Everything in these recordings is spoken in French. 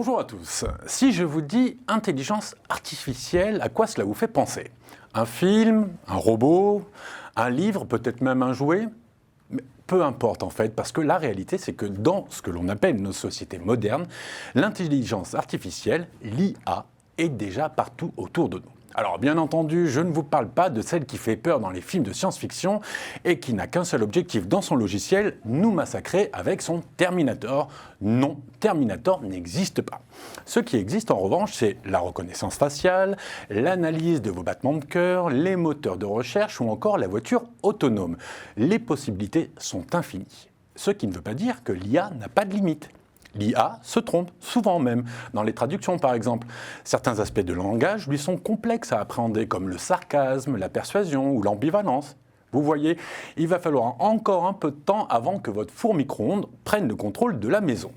Bonjour à tous. Si je vous dis intelligence artificielle, à quoi cela vous fait penser? Un film, un robot, un livre, peut-être même un jouet? Mais peu importe en fait, parce que la réalité c'est que dans ce que l'on appelle nos sociétés modernes, l'intelligence artificielle, l'IA, est déjà partout autour de nous. Alors bien entendu, je ne vous parle pas de celle qui fait peur dans les films de science-fiction et qui n'a qu'un seul objectif dans son logiciel, nous massacrer avec son Terminator. Non, Terminator n'existe pas. Ce qui existe en revanche, c'est la reconnaissance faciale, l'analyse de vos battements de cœur, les moteurs de recherche ou encore la voiture autonome. Les possibilités sont infinies. Ce qui ne veut pas dire que l'IA n'a pas de limite. L'IA se trompe, souvent même, dans les traductions par exemple. Certains aspects de langage lui sont complexes à appréhender, comme le sarcasme, la persuasion ou l'ambivalence. Vous voyez, il va falloir encore un peu de temps avant que votre four micro-ondes prenne le contrôle de la maison.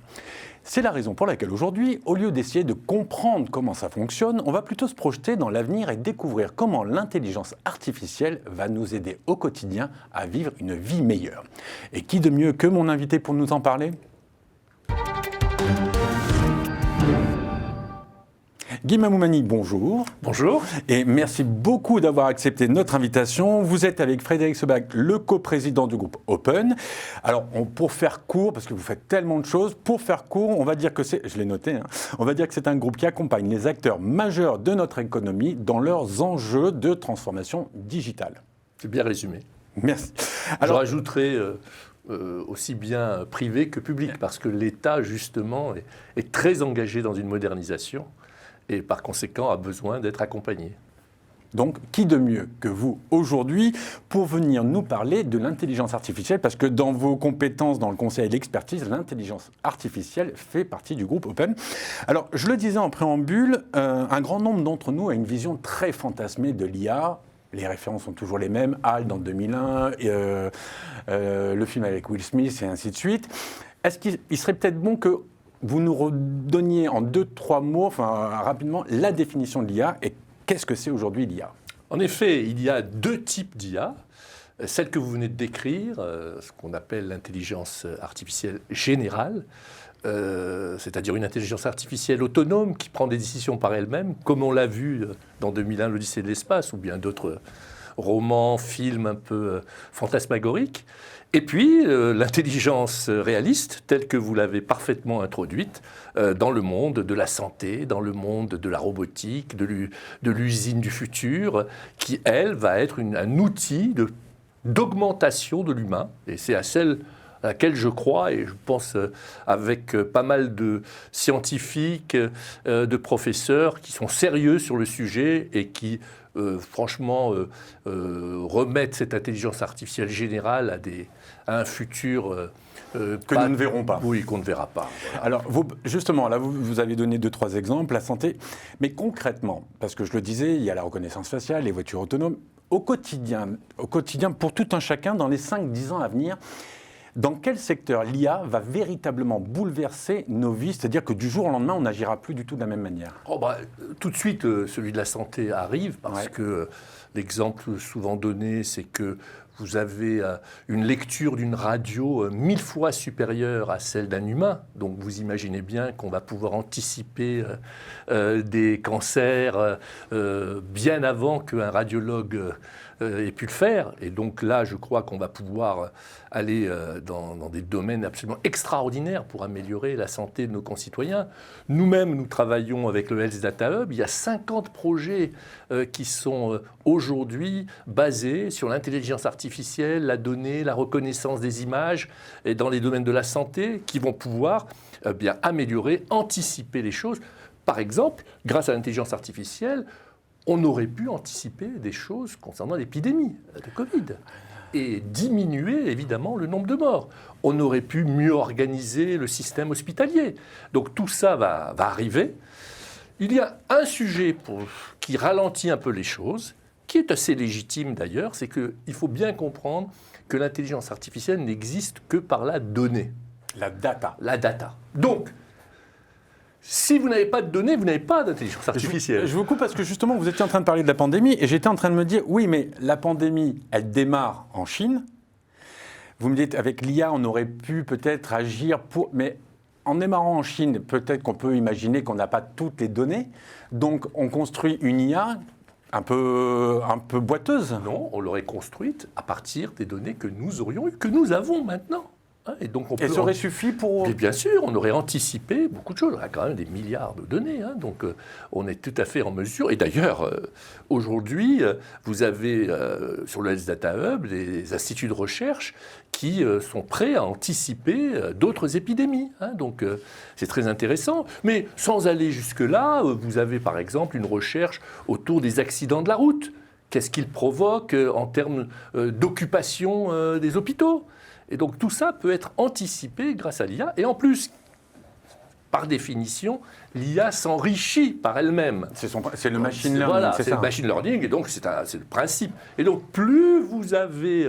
C'est la raison pour laquelle aujourd'hui, au lieu d'essayer de comprendre comment ça fonctionne, on va plutôt se projeter dans l'avenir et découvrir comment l'intelligence artificielle va nous aider au quotidien à vivre une vie meilleure. Et qui de mieux que mon invité pour nous en parler ? Guy Mamoumani, bonjour. Bonjour. Et merci beaucoup d'avoir accepté notre invitation. Vous êtes avec Frédéric Sebag, le coprésident du groupe Open. Alors, pour faire court, parce que vous faites tellement de choses, pour faire court, on va dire que c'est, je l'ai noté, on va dire que c'est un groupe qui accompagne les acteurs majeurs de notre économie dans leurs enjeux de transformation digitale. C'est bien résumé. Merci. Alors, je rajouterai aussi bien privé que public, parce que l'État, justement, est très engagé dans une modernisation et par conséquent a besoin d'être accompagné. Donc, qui de mieux que vous aujourd'hui pour venir nous parler de l'intelligence artificielle, parce que dans vos compétences dans le conseil et l'expertise, l'intelligence artificielle fait partie du groupe Open. Alors, je le disais en préambule, un grand nombre d'entre nous a une vision très fantasmée de l'IA. Les références sont toujours les mêmes, HAL dans 2001, le film avec Will Smith et ainsi de suite. Est-ce qu'il serait peut-être bon que vous nous redonniez en 2-3 mots, rapidement, la définition de l'IA et qu'est-ce que c'est aujourd'hui l'IA? En effet, il y a deux types d'IA. Celle que vous venez de décrire, ce qu'on appelle l'intelligence artificielle générale, c'est-à-dire une intelligence artificielle autonome qui prend des décisions par elle-même, comme on l'a vu dans 2001, l'Odyssée de l'espace, ou bien d'autres romans, films un peu fantasmagoriques. Et puis, l'intelligence réaliste, telle que vous l'avez parfaitement introduite, dans le monde de la santé, dans le monde de la robotique, de l'usine du futur, qui, elle, va être un outil d'augmentation de l'humain. Et c'est à celle à laquelle je crois, et je pense avec pas mal de scientifiques, de professeurs qui sont sérieux sur le sujet et qui, franchement, remettent cette intelligence artificielle générale à un futur que nous ne verrons pas. Oui, qu'on ne verra pas. Voilà. Alors, justement, là, vous avez donné 2-3 exemples, la santé. Mais concrètement, parce que je le disais, il y a la reconnaissance faciale, les voitures autonomes. Au quotidien, pour tout un chacun, dans les 5-10 ans à venir, dans quel secteur l'IA va véritablement bouleverser nos vies? C'est-à-dire que du jour au lendemain, on n'agira plus du tout de la même manière. Tout de suite, celui de la santé arrive, parce que l'exemple souvent donné, c'est que vous avez une lecture d'une radio 1000 fois supérieure à celle d'un humain. Donc vous imaginez bien qu'on va pouvoir anticiper des cancers bien avant qu'un radiologue ait pu le faire. Et donc là, je crois qu'on va pouvoir aller dans des domaines absolument extraordinaires pour améliorer la santé de nos concitoyens. Nous-mêmes, nous travaillons avec le Health Data Hub. Il y a 50 projets qui sont aujourd'hui basés sur l'intelligence artificielle, la donnée, la reconnaissance des images, et dans les domaines de la santé, qui vont pouvoir bien améliorer, anticiper les choses. Par exemple, grâce à l'intelligence artificielle, on aurait pu anticiper des choses concernant l'épidémie de Covid et diminuer évidemment le nombre de morts. On aurait pu mieux organiser le système hospitalier. Donc tout ça va arriver. Il y a un sujet qui ralentit un peu les choses, qui est assez légitime d'ailleurs, c'est qu'il faut bien comprendre que l'intelligence artificielle n'existe que par la donnée. La data. La data. Donc, si vous n'avez pas de données, vous n'avez pas d'intelligence artificielle. Je vous coupe parce que justement, vous étiez en train de parler de la pandémie et j'étais en train de me dire, oui, mais la pandémie, elle démarre en Chine. Vous me dites, avec l'IA, on aurait pu peut-être agir pour... Mais en démarrant en Chine, peut-être qu'on peut imaginer qu'on n'a pas toutes les données, donc on construit une IA un peu boiteuse. Non, on l'aurait construite à partir des données que nous aurions eues, que nous avons maintenant. Et donc on Et ça aurait suffi pour... Mais bien sûr, on aurait anticipé beaucoup de choses. On a quand même des milliards de données, donc on est tout à fait en mesure. Et d'ailleurs, aujourd'hui, vous avez sur le Health Data Hub des instituts de recherche qui sont prêts à anticiper d'autres épidémies. Donc c'est très intéressant. Mais sans aller jusque-là, vous avez par exemple une recherche autour des accidents de la route. Qu'est-ce qu'ils provoquent en termes d'occupation des hôpitaux ? Et donc tout ça peut être anticipé grâce à l'IA. Et en plus, par définition, l'IA s'enrichit par elle-même. C'est le machine learning. Voilà, c'est le machine learning, et donc c'est le principe. Et donc plus vous avez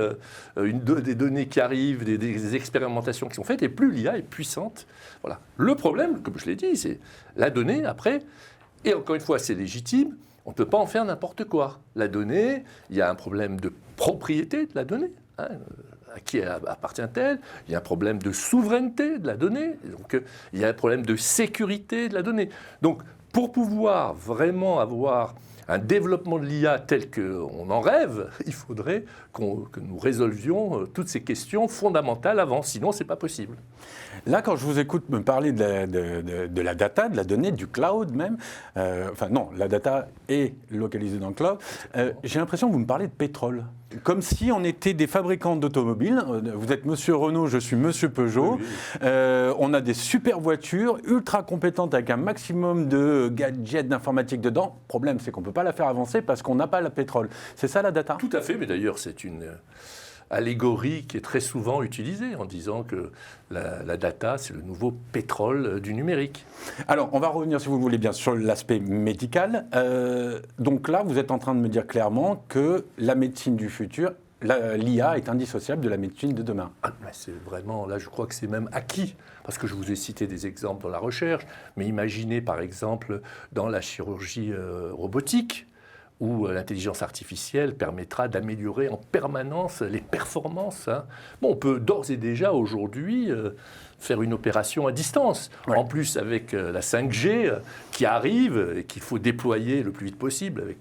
des données qui arrivent, des expérimentations qui sont faites, et plus l'IA est puissante. Voilà. Le problème, comme je l'ai dit, c'est la donnée, après, et encore une fois, c'est légitime, on ne peut pas en faire n'importe quoi. La donnée, il y a un problème de propriété de la donnée. À qui appartient-elle ? Il y a un problème de souveraineté de la donnée, donc il y a un problème de sécurité de la donnée. Donc, pour pouvoir vraiment avoir un développement de l'IA tel qu'on en rêve, il faudrait que nous résolvions toutes ces questions fondamentales avant, sinon ce n'est pas possible. Là, quand je vous écoute me parler de la data, de la donnée, du cloud même, la data est localisée dans le cloud, j'ai l'impression que vous me parlez de pétrole. Comme si on était des fabricants d'automobiles. Vous êtes Monsieur Renault, je suis Monsieur Peugeot. Oui. On a des super voitures, ultra compétentes avec un maximum de gadgets d'informatique dedans. Le problème, c'est qu'on ne peut pas la faire avancer parce qu'on n'a pas le pétrole. C'est ça la data ? Tout à fait, mais d'ailleurs, c'est une allégorie qui est très souvent utilisée en disant que la data, c'est le nouveau pétrole du numérique. Alors, on va revenir, si vous voulez bien, sur l'aspect médical. Donc là, vous êtes en train de me dire clairement que la médecine du futur, l'IA est indissociable de la médecine de demain. C'est vraiment, là, je crois que c'est même acquis, parce que je vous ai cité des exemples dans la recherche, mais imaginez par exemple dans la chirurgie robotique, où l'intelligence artificielle permettra d'améliorer en permanence les performances. Bon, on peut d'ores et déjà aujourd'hui faire une opération à distance. Ouais. En plus, avec la 5G qui arrive et qu'il faut déployer le plus vite possible avec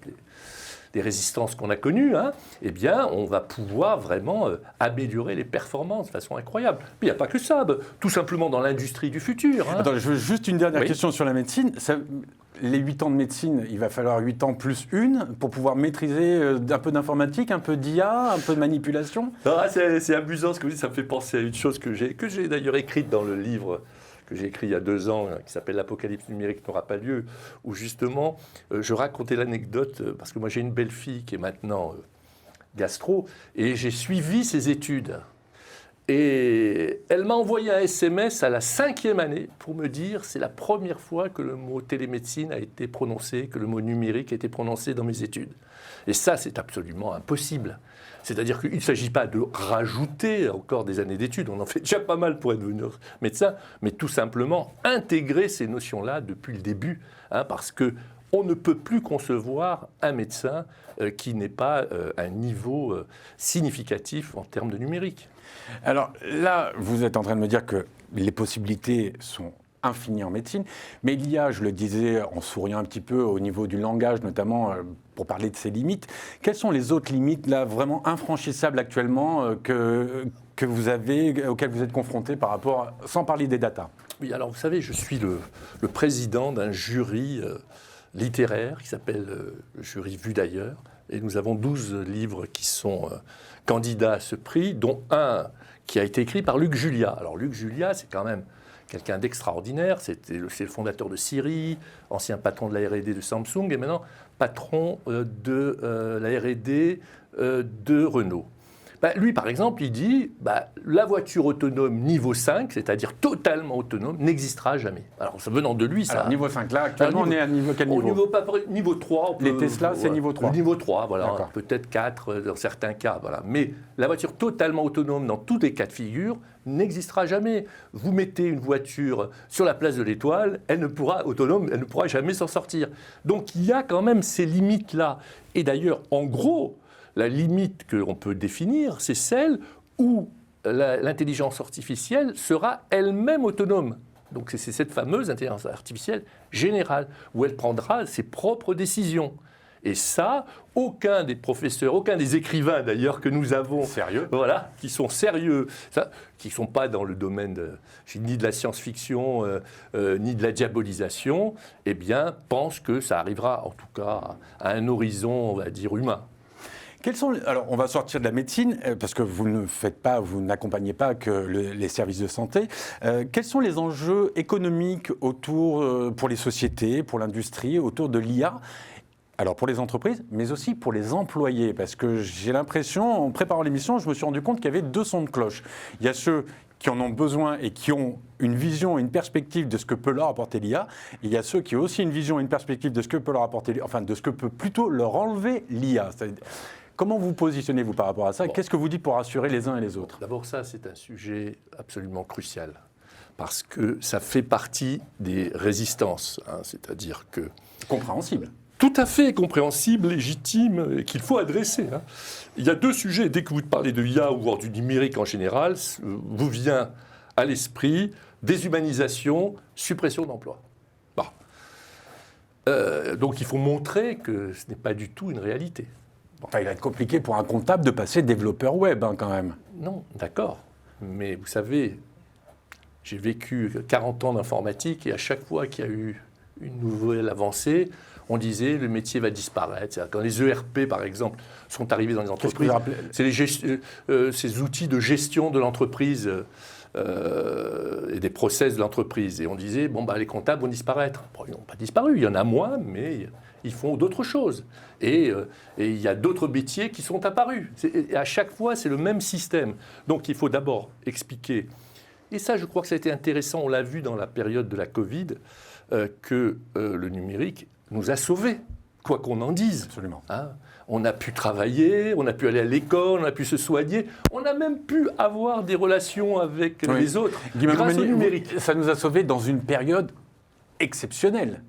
les résistances qu'on a connues, eh bien, on va pouvoir vraiment améliorer les performances de façon incroyable. Mais il n'y a pas que ça, tout simplement dans l'industrie du futur. Attends, je veux juste une dernière question sur la médecine. Les 8 ans de médecine, il va falloir 8 ans plus une pour pouvoir maîtriser un peu d'informatique, un peu d'IA, un peu de manipulation. C'est amusant ce que vous dites, ça me fait penser à une chose que j'ai d'ailleurs écrite dans le livre que j'ai écrit il y a 2 ans, qui s'appelle « L'apocalypse numérique n'aura pas lieu », où justement, je racontais l'anecdote, parce que moi j'ai une belle-fille qui est maintenant gastro, et j'ai suivi ses études. Et elle m'a envoyé un SMS à la 5e année pour me dire c'est la première fois que le mot télémédecine a été prononcé, que le mot numérique a été prononcé dans mes études. Et ça, c'est absolument impossible. C'est-à-dire qu'il ne s'agit pas de rajouter encore des années d'études, on en fait déjà pas mal pour être devenir médecin, mais tout simplement intégrer ces notions-là depuis le début, parce qu'on ne peut plus concevoir un médecin qui n'ait pas un niveau significatif en termes de numérique. Alors là, vous êtes en train de me dire que les possibilités sont infinies en médecine, mais il y a, je le disais en souriant un petit peu au niveau du langage, notamment pour parler de ses limites. Quelles sont les autres limites là vraiment infranchissables actuellement que vous avez, auxquelles vous êtes confrontés par rapport, sans parler des datas ? Oui, alors vous savez, je suis le président d'un jury littéraire qui s'appelle le jury Vu d'ailleurs, et nous avons 12 livres qui sont candidats à ce prix, dont un qui a été écrit par Luc Julia. Alors Luc Julia, c'est quand même quelqu'un d'extraordinaire, c'est le fondateur de Siri, ancien patron de la R&D de Samsung, et maintenant patron de la R&D de Renault. Lui, par exemple, il dit la voiture autonome niveau 5, c'est-à-dire totalement autonome, n'existera jamais. Alors, venant de lui, ça... Alors, niveau 5, là, actuellement, on est à quel niveau ? Niveau 3. Les Tesla, c'est niveau 3 ? Niveau 3, voilà. Peut-être 4 dans certains cas, voilà. Mais la voiture totalement autonome, dans tous les cas de figure, n'existera jamais. Vous mettez une voiture sur la place de l'Étoile, elle ne pourra jamais s'en sortir. Donc, il y a quand même ces limites-là. Et d'ailleurs, en gros... La limite qu'on peut définir, c'est celle où l'intelligence artificielle sera elle-même autonome. Donc c'est cette fameuse intelligence artificielle générale, où elle prendra ses propres décisions. Et ça, aucun des professeurs, aucun des écrivains d'ailleurs que nous avons, sérieux, voilà, qui sont sérieux, qui ne sont pas dans le domaine ni de la science-fiction, ni de la diabolisation, eh bien, pensent que ça arrivera, en tout cas, à un horizon, on va dire, humain. Alors, on va sortir de la médecine, parce que vous n'accompagnez pas que les services de santé. Quels sont les enjeux économiques pour les sociétés, pour l'industrie, autour de l'IA ? Alors pour les entreprises, mais aussi pour les employés, parce que j'ai l'impression, en préparant l'émission, je me suis rendu compte qu'il y avait deux sons de cloche. Il y a ceux qui en ont besoin et qui ont une vision et une perspective de ce que peut leur apporter l'IA, et il y a ceux qui ont aussi une vision et une perspective de ce que peut leur apporter, enfin de ce que peut plutôt leur enlever l'IA. Comment vous positionnez-vous par rapport à ça ? Qu'est-ce que vous dites pour rassurer les uns et les autres ? D'abord, ça, c'est un sujet absolument crucial, parce que ça fait partie des résistances, c'est-à-dire que... Compréhensible. Tout à fait compréhensible, légitime, et qu'il faut adresser. Il y a deux sujets. Dès que vous parlez de l'IA ou du numérique en général, vous vient à l'esprit déshumanisation, suppression d'emplois. Bon. Donc il faut montrer que ce n'est pas du tout une réalité. Bon. Enfin, il va être compliqué pour un comptable de passer développeur web, quand même. Non, d'accord. Mais vous savez, j'ai vécu 40 ans d'informatique et à chaque fois qu'il y a eu une nouvelle avancée, on disait le métier va disparaître. Quand les ERP, par exemple, sont arrivés dans les entreprises, c'est ces outils de gestion de l'entreprise et des process de l'entreprise. Et on disait, les comptables vont disparaître. Bon, ils n'ont pas disparu, il y en a moins, mais ils font d'autres choses. Et il y a d'autres métiers qui sont apparus. Et à chaque fois, c'est le même système. Donc il faut d'abord expliquer. Et ça, je crois que ça a été intéressant, on l'a vu dans la période de la Covid, que le numérique nous a sauvés, quoi qu'on en dise. Absolument. On a pu travailler, on a pu aller à l'école, on a pu se soigner, on a même pu avoir des relations avec les autres grâce au numérique. Ça nous a sauvés dans une période exceptionnelle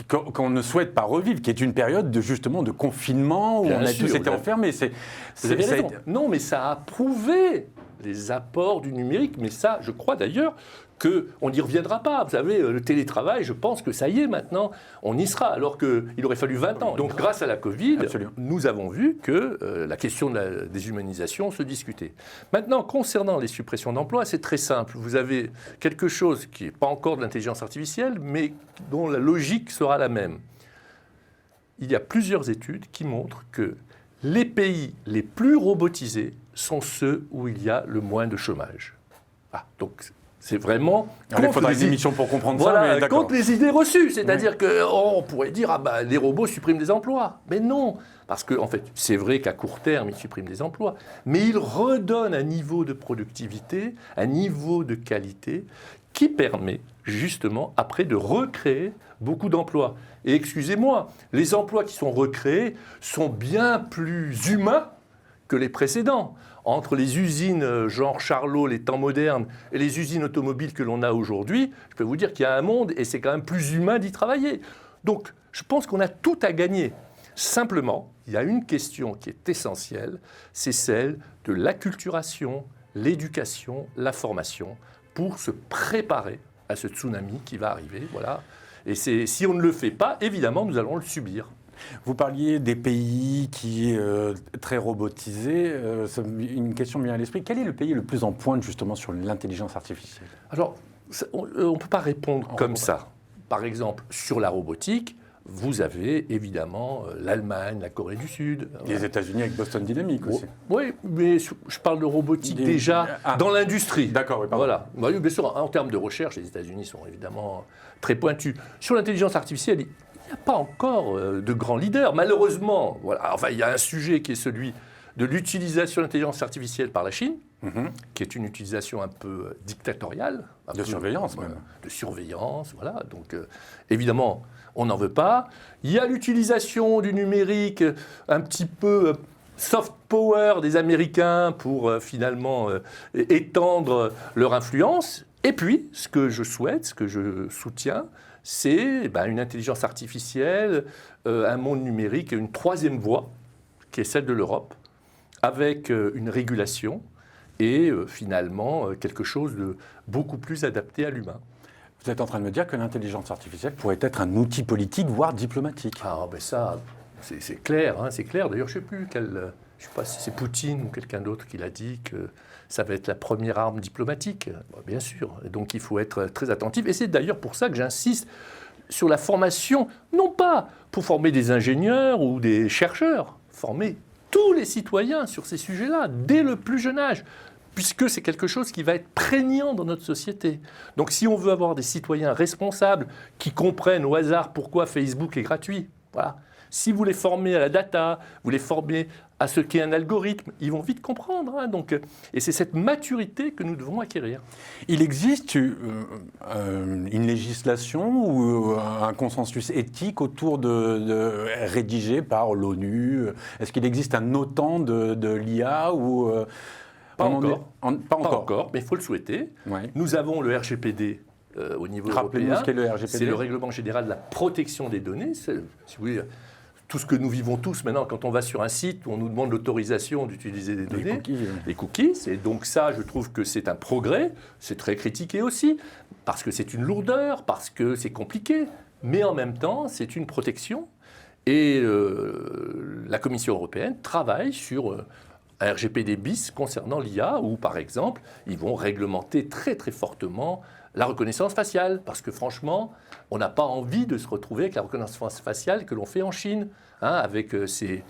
qu'on ne souhaite pas revivre, qui est une période justement de confinement où on a tous été enfermés. Vous avez raison. Non, mais ça a prouvé les apports du numérique. Mais ça, je crois d'ailleurs qu'on n'y reviendra pas. Vous savez, le télétravail, je pense que ça y est maintenant, on y sera, alors qu'il aurait fallu 20 ans. Donc grâce à la Covid, nous avons vu que la question de la déshumanisation se discutait. Maintenant, concernant les suppressions d'emplois, c'est très simple. Vous avez quelque chose qui n'est pas encore de l'intelligence artificielle, mais dont la logique sera la même. Il y a plusieurs études qui montrent que les pays les plus robotisés sont ceux où il y a le moins de chômage. Donc c'est vraiment... Il faudra une émission pour comprendre ça, mais contre les idées reçues. C'est-à-dire qu'on pourrait dire, les robots suppriment des emplois. Mais non, parce que en fait, c'est vrai qu'à court terme, ils suppriment des emplois, mais ils redonnent un niveau de productivité, un niveau de qualité qui permet justement après de recréer beaucoup d'emplois. Et excusez-moi, les emplois qui sont recréés sont bien plus humains que les précédents. Entre les usines genre Charlot, les temps modernes, et les usines automobiles que l'on a aujourd'hui, je peux vous dire qu'il y a un monde et c'est quand même plus humain d'y travailler. Donc, je pense qu'on a tout à gagner. Simplement, il y a une question qui est essentielle, c'est celle de l'acculturation, l'éducation, la formation, pour se préparer à ce tsunami qui va arriver. Voilà. Et si on ne le fait pas, évidemment, nous allons le subir. Vous parliez des pays qui est très robotisé. Une question me vient à l'esprit. Quel est le pays le plus en pointe justement sur l'intelligence artificielle ? Alors, on ne peut pas répondre comme ça. Par exemple, sur la robotique, vous avez évidemment l'Allemagne, la Corée du Sud. Les États-Unis avec Boston Dynamics aussi. Oui, mais je parle de robotique déjà dans l'industrie. D'accord, oui, pardon. Voilà. Oui, bien sûr, en termes de recherche, les États-Unis sont évidemment très pointus. Sur l'intelligence artificielle, il n'y a pas encore de grands leaders. Malheureusement, voilà. Enfin, il y a un sujet qui est celui de l'utilisation de l'intelligence artificielle par la Chine, qui est une utilisation un peu dictatoriale. Surveillance même. De surveillance, voilà. Donc, évidemment, on n'en veut pas. Il y a l'utilisation du numérique un petit peu soft power des Américains pour finalement étendre leur influence. Et puis, ce que je souhaite, ce que je soutiens, c'est une intelligence artificielle, un monde numérique, une troisième voie, qui est celle de l'Europe, avec une régulation et finalement quelque chose de beaucoup plus adapté à l'humain. Vous êtes en train de me dire que l'intelligence artificielle pourrait être un outil politique, voire diplomatique. Ah, ben ça, c'est clair, hein, c'est clair. D'ailleurs, je ne sais pas si c'est Poutine ou quelqu'un d'autre qui l'a dit que ça va être la première arme diplomatique. Bon, bien sûr. Et donc, il faut être très attentif. Et c'est d'ailleurs pour ça que j'insiste sur la formation, non pas pour former des ingénieurs ou des chercheurs, former tous les citoyens sur ces sujets-là, dès le plus jeune âge, puisque c'est quelque chose qui va être prégnant dans notre société. Donc si on veut avoir des citoyens responsables qui comprennent au hasard pourquoi Facebook est gratuit, voilà. Si vous les formez à la data, vous les formez à ce qu'est un algorithme, ils vont vite comprendre. Hein, donc, et c'est cette maturité que nous devons acquérir. Il existe une législation ou un consensus éthique autour de rédigé par l'ONU? Est-ce qu'il existe un OTAN de l'IA ou Pas encore. Pas encore, mais il faut le souhaiter. Ouais. Nous avons le RGPD au niveau Rappelez-nous européen. ce qu'est le RGPD. C'est le Règlement général de la protection des données. C'est, si vous voulez, tout ce que nous vivons tous maintenant, quand on va sur un site où on nous demande l'autorisation d'utiliser des données, les cookies. Et donc ça, je trouve que c'est un progrès. C'est très critiqué aussi, parce que c'est une lourdeur, parce que c'est compliqué. Mais en même temps, c'est une protection. Et la Commission européenne travaille sur un RGPD bis concernant l'IA, où, par exemple, ils vont réglementer très très fortement la reconnaissance faciale, parce que franchement, on n'a pas envie de se retrouver avec la reconnaissance faciale que l'on fait en Chine, hein, avec ces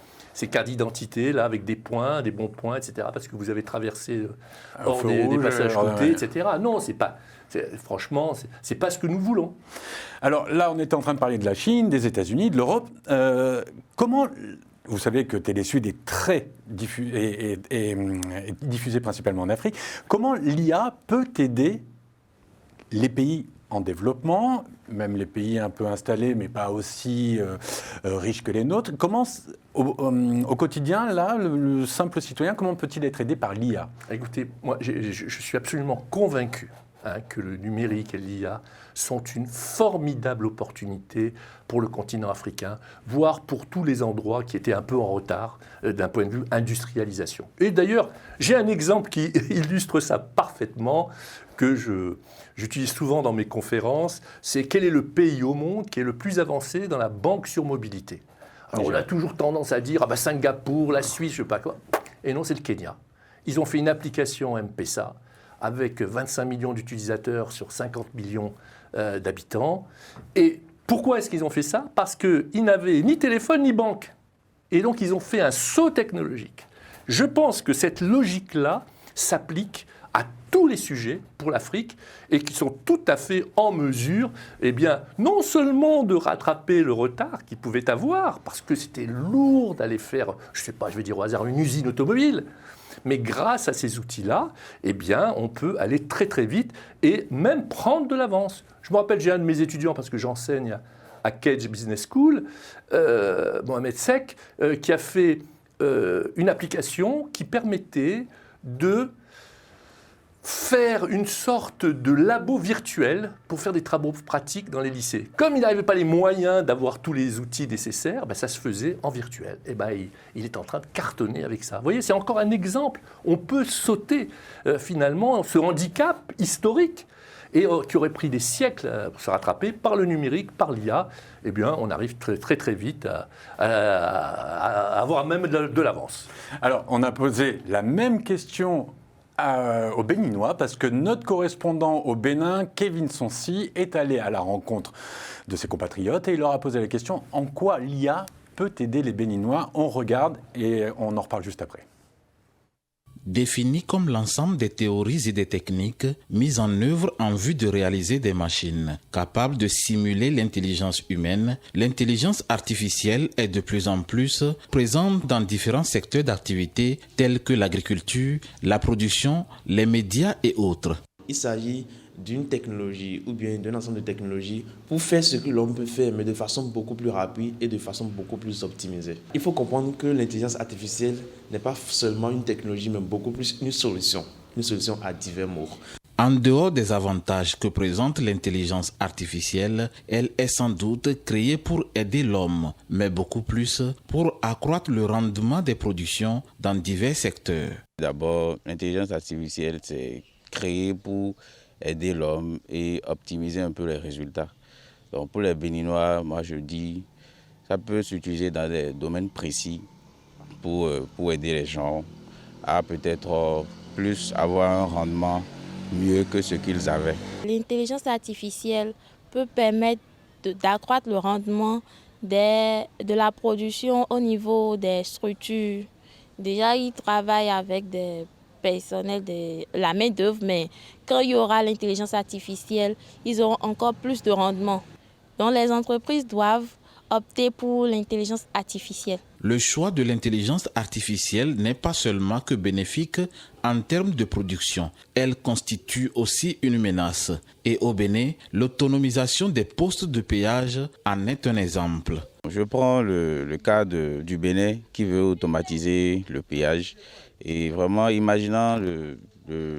cartes d'identité, là, avec des points, des bons points, etc., parce que vous avez traversé hors des passages routés, etc. Non, franchement, c'est pas ce que nous voulons. Alors là, on était en train de parler de la Chine, des États-Unis, de l'Europe. Comment... Vous savez que Télésud est très diffusé principalement en Afrique. Comment l'IA peut aider les pays en développement, même les pays un peu installés, mais pas aussi riches que les nôtres? Comment, au quotidien, là, le simple citoyen, comment peut-il être aidé par l'IA? Écoutez, moi, je suis absolument convaincu que le numérique et l'IA sont une formidable opportunité pour le continent africain, voire pour tous les endroits qui étaient un peu en retard d'un point de vue industrialisation. Et d'ailleurs, j'ai un exemple qui illustre ça parfaitement, que j'utilise souvent dans mes conférences, c'est quel est le pays au monde qui est le plus avancé dans la banque sur mobilité. Alors on a toujours tendance à dire Singapour, la Suisse, je ne sais pas quoi. Et non, c'est le Kenya. Ils ont fait une application M-Pesa avec 25 millions d'utilisateurs sur 50 millions d'habitants. Et pourquoi est-ce qu'ils ont fait ça? Parce qu'ils n'avaient ni téléphone ni banque. Et donc, ils ont fait un saut technologique. Je pense que cette logique-là s'applique à tous les sujets pour l'Afrique et qui sont tout à fait en mesure, eh bien, non seulement de rattraper le retard qu'ils pouvaient avoir, parce que c'était lourd d'aller faire, je ne sais pas, je vais dire au hasard, une usine automobile, mais grâce à ces outils-là, eh bien, on peut aller très très vite et même prendre de l'avance. Je me rappelle, j'ai un de mes étudiants, parce que j'enseigne à Cage Business School, Mohamed Sek, qui a fait une application qui permettait de faire une sorte de labo virtuel pour faire des travaux pratiques dans les lycées. Comme il n'avait pas les moyens d'avoir tous les outils nécessaires, ça se faisait en virtuel. Et il est en train de cartonner avec ça. Vous voyez, c'est encore un exemple. On peut sauter finalement ce handicap historique et qui aurait pris des siècles pour se rattraper par le numérique, par l'IA. Eh bien, on arrive très très, très vite à avoir même de l'avance. Alors, on a posé la même question aux Béninois, parce que notre correspondant au Bénin, Kevin Sonsi, est allé à la rencontre de ses compatriotes et il leur a posé la question: en quoi l'IA peut aider les Béninois? On regarde et on en reparle juste après. Défini comme l'ensemble des théories et des techniques mises en œuvre en vue de réaliser des machines capables de simuler l'intelligence humaine, l'intelligence artificielle est de plus en plus présente dans différents secteurs d'activité tels que l'agriculture, la production, les médias et autres. Il s'agit d'une technologie ou bien d'un ensemble de technologies pour faire ce que l'on peut faire, mais de façon beaucoup plus rapide et de façon beaucoup plus optimisée. Il faut comprendre que l'intelligence artificielle n'est pas seulement une technologie, mais beaucoup plus une solution à divers mots. En dehors des avantages que présente l'intelligence artificielle, elle est sans doute créée pour aider l'homme, mais beaucoup plus pour accroître le rendement des productions dans divers secteurs. D'abord, l'intelligence artificielle, c'est créé pour aider l'homme et optimiser un peu les résultats. Donc pour les Béninois, moi je dis, ça peut s'utiliser dans des domaines précis pour aider les gens à peut-être plus avoir un rendement mieux que ce qu'ils avaient. L'intelligence artificielle peut permettre d'accroître le rendement de la production au niveau des structures. Déjà, ils travaillent avec des personnels, la main-d'œuvre, mais quand il y aura l'intelligence artificielle, ils auront encore plus de rendement. Donc, les entreprises doivent opter pour l'intelligence artificielle. Le choix de l'intelligence artificielle n'est pas seulement que bénéfique en termes de production, elle constitue aussi une menace. Et au Bénin, l'autonomisation des postes de péage en est un exemple. Je prends le cas du Bénin qui veut automatiser le péage et vraiment imaginant le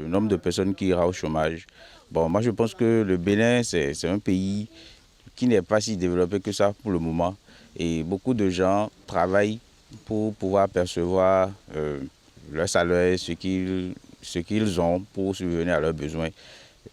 nombre de personnes qui ira au chômage. Bon, moi je pense que le Bénin c'est un pays qui n'est pas si développé que ça pour le moment. Et beaucoup de gens travaillent pour pouvoir percevoir leur salaire, ce qu'ils ont pour subvenir à leurs besoins.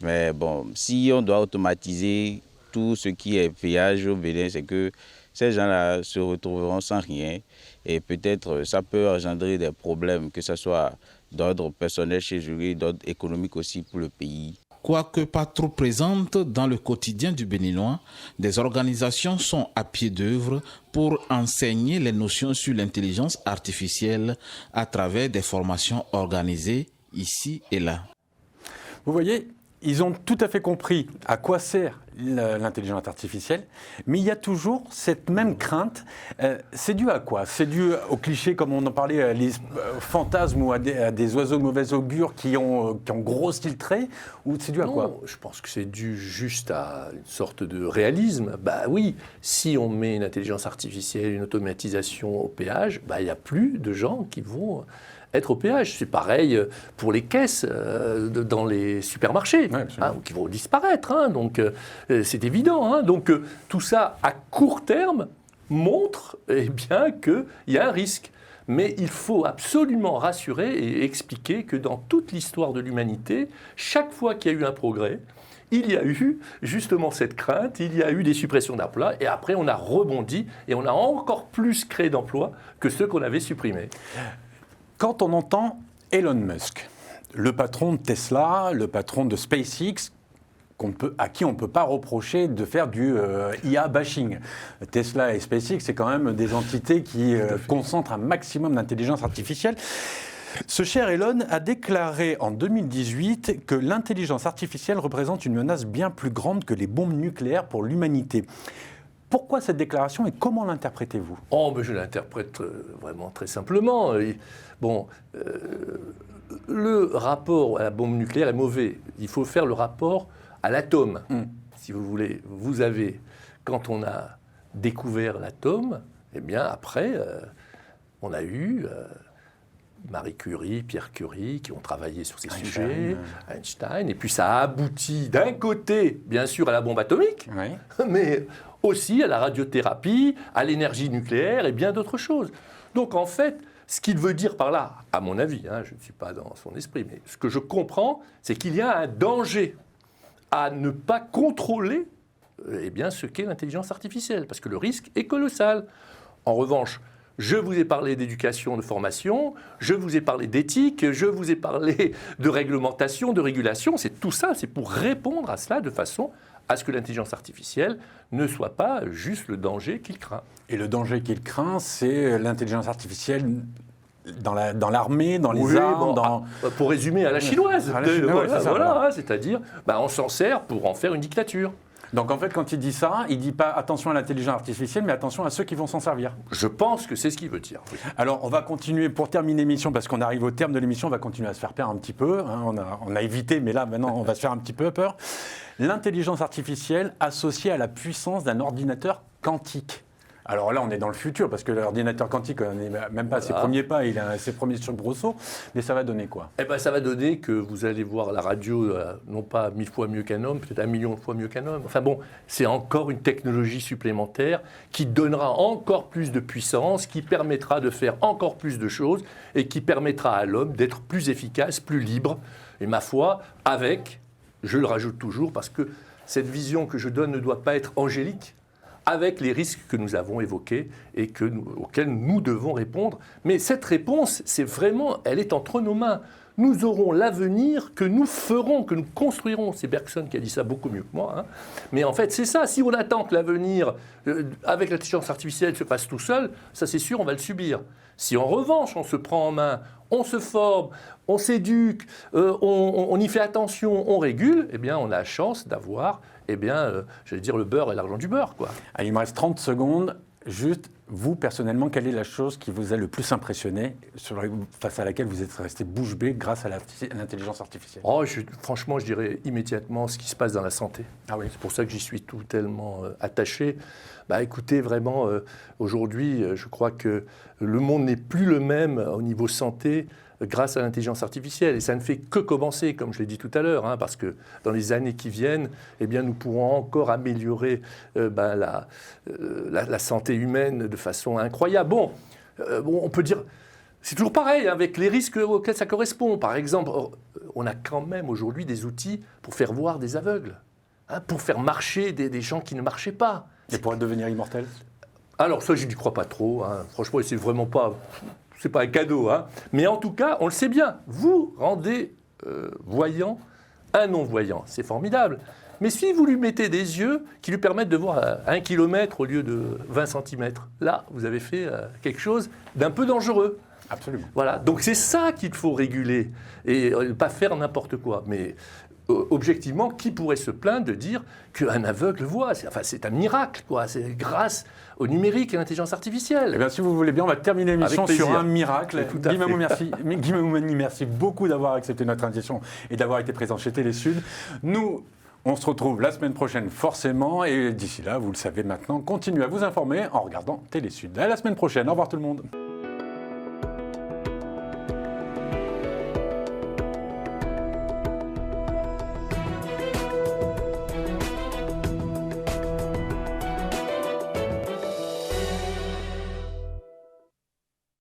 Mais bon, si on doit automatiser tout ce qui est péage au Bénin, c'est que ces gens-là se retrouveront sans rien. Et peut-être ça peut engendrer des problèmes, que ce soit d'ordre personnel chez eux, d'ordre économique aussi pour le pays. Quoique pas trop présentes dans le quotidien du Béninois, des organisations sont à pied d'œuvre pour enseigner les notions sur l'intelligence artificielle à travers des formations organisées ici et là. Vous voyez, ils ont tout à fait compris à quoi sert l'intelligence artificielle, mais il y a toujours cette même crainte. C'est dû à quoi? C'est dû aux clichés, comme on en parlait, les fantasmes ou à des oiseaux de mauvais augure qui ont grossi le trait? Ou c'est dû à quoi? Je pense que c'est dû juste à une sorte de réalisme. Bah oui, si on met une intelligence artificielle, une automatisation au péage, bah, il n'y a plus de gens qui vont être au péage. C'est pareil pour les caisses dans les supermarchés, qui vont disparaître. Donc c'est évident. Donc tout ça, à court terme, montre bien qu'il y a un risque. Mais il faut absolument rassurer et expliquer que dans toute l'histoire de l'humanité, chaque fois qu'il y a eu un progrès, il y a eu justement cette crainte, il y a eu des suppressions d'emplois, et après on a rebondi et on a encore plus créé d'emplois que ceux qu'on avait supprimés. Quand on entend Elon Musk, le patron de Tesla, le patron de SpaceX, à qui on ne peut pas reprocher de faire du IA bashing. Tesla et SpaceX, c'est quand même des entités qui concentrent un maximum d'intelligence artificielle. Ce cher Elon a déclaré en 2018 que l'intelligence artificielle représente une menace bien plus grande que les bombes nucléaires pour l'humanité. Pourquoi cette déclaration et comment l'interprétez-vous? Je l'interprète vraiment très simplement. Le rapport à la bombe nucléaire est mauvais. Il faut faire le rapport à l'atome. Si vous voulez, vous avez, quand on a découvert l'atome, eh bien après, on a eu Marie Curie, Pierre Curie, qui ont travaillé sur ces sujets, Einstein, et puis ça a abouti d'un côté, bien sûr, à la bombe atomique, mais aussi à la radiothérapie, à l'énergie nucléaire et bien d'autres choses. Donc en fait, ce qu'il veut dire par là, à mon avis, je ne suis pas dans son esprit, mais ce que je comprends, c'est qu'il y a un danger à ne pas contrôler ce qu'est l'intelligence artificielle, parce que le risque est colossal. En revanche, je vous ai parlé d'éducation, de formation, je vous ai parlé d'éthique, je vous ai parlé de réglementation, de régulation. C'est tout ça, c'est pour répondre à cela de façon à ce que l'intelligence artificielle ne soit pas juste le danger qu'il craint. Et le danger qu'il craint, c'est l'intelligence artificielle dans l'armée, dans les armes, pour résumer à la chinoise. C'est-à-dire, on s'en sert pour en faire une dictature. Donc en fait, quand il dit ça, il ne dit pas attention à l'intelligence artificielle, mais attention à ceux qui vont s'en servir. Je pense que c'est ce qu'il veut dire. Oui. Alors on va continuer, pour terminer l'émission, parce qu'on arrive au terme de l'émission, on va continuer à se faire peur un petit peu. On a évité, mais là maintenant on va se faire un petit peu peur. L'intelligence artificielle associée à la puissance d'un ordinateur quantique. Alors là, on est dans le futur, parce que l'ordinateur quantique, on n'est même pas à ses premiers pas, il a ses premiers soubresauts, mais ça va donner quoi? Ça va donner que vous allez voir la radio, non pas 1000 fois mieux qu'un homme, peut-être 1 million de fois mieux qu'un homme. C'est encore une technologie supplémentaire qui donnera encore plus de puissance, qui permettra de faire encore plus de choses, et qui permettra à l'homme d'être plus efficace, plus libre, et ma foi, avec je le rajoute toujours parce que cette vision que je donne ne doit pas être angélique, avec les risques que nous avons évoqués et auxquels nous devons répondre. Mais cette réponse, elle est entre nos mains. Nous aurons l'avenir que nous ferons, que nous construirons. C'est Bergson qui a dit ça beaucoup mieux que moi. Hein. Mais en fait, c'est ça. Si on attend que l'avenir, avec l'intelligence artificielle, se fasse tout seul, ça c'est sûr, on va le subir. Si en revanche, on se prend en main, on se forme, on s'éduque, on y fait attention, on régule, eh bien, on a la chance d'avoir, j'allais dire, le beurre et l'argent du beurre, quoi. Allez, il me reste 30 secondes. Juste, vous, personnellement, quelle est la chose qui vous a le plus impressionné, face à laquelle vous êtes resté bouche bée grâce à l'intelligence artificielle? Franchement, je dirais immédiatement ce qui se passe dans la santé. Ah oui. C'est pour ça que j'y suis tout tellement attaché. Écoutez, vraiment, aujourd'hui, je crois que le monde n'est plus le même au niveau santé grâce à l'intelligence artificielle. Et ça ne fait que commencer, comme je l'ai dit tout à l'heure, hein, parce que dans les années qui viennent, eh bien, nous pourrons encore améliorer la santé humaine de façon incroyable. Bon, on peut dire... C'est toujours pareil, avec les risques auxquels ça correspond. Par exemple, on a quand même aujourd'hui des outils pour faire voir des aveugles, hein, pour faire marcher des gens qui ne marchaient pas. Et pour devenir immortel? Alors ça, je n'y crois pas trop. Hein. Franchement, c'est vraiment pas... C'est pas un cadeau, hein. Mais en tout cas, on le sait bien. Vous rendez voyant un non-voyant. C'est formidable. Mais si vous lui mettez des yeux qui lui permettent de voir à 1 kilomètre au lieu de 20 cm, là, vous avez fait quelque chose d'un peu dangereux. Absolument. Voilà. Donc c'est ça qu'il faut réguler et pas faire n'importe quoi. Mais objectivement, qui pourrait se plaindre de dire qu'un aveugle voit? C'est un miracle, quoi. C'est grâce au numérique et à l'intelligence artificielle. Eh bien, si vous voulez bien, on va terminer l'émission sur un miracle. Guy Mamouni, merci beaucoup d'avoir accepté notre invitation et d'avoir été présent chez Télésud. Nous, on se retrouve la semaine prochaine, forcément. Et d'ici là, vous le savez maintenant, continuez à vous informer en regardant Télésud. À la semaine prochaine. Au revoir tout le monde.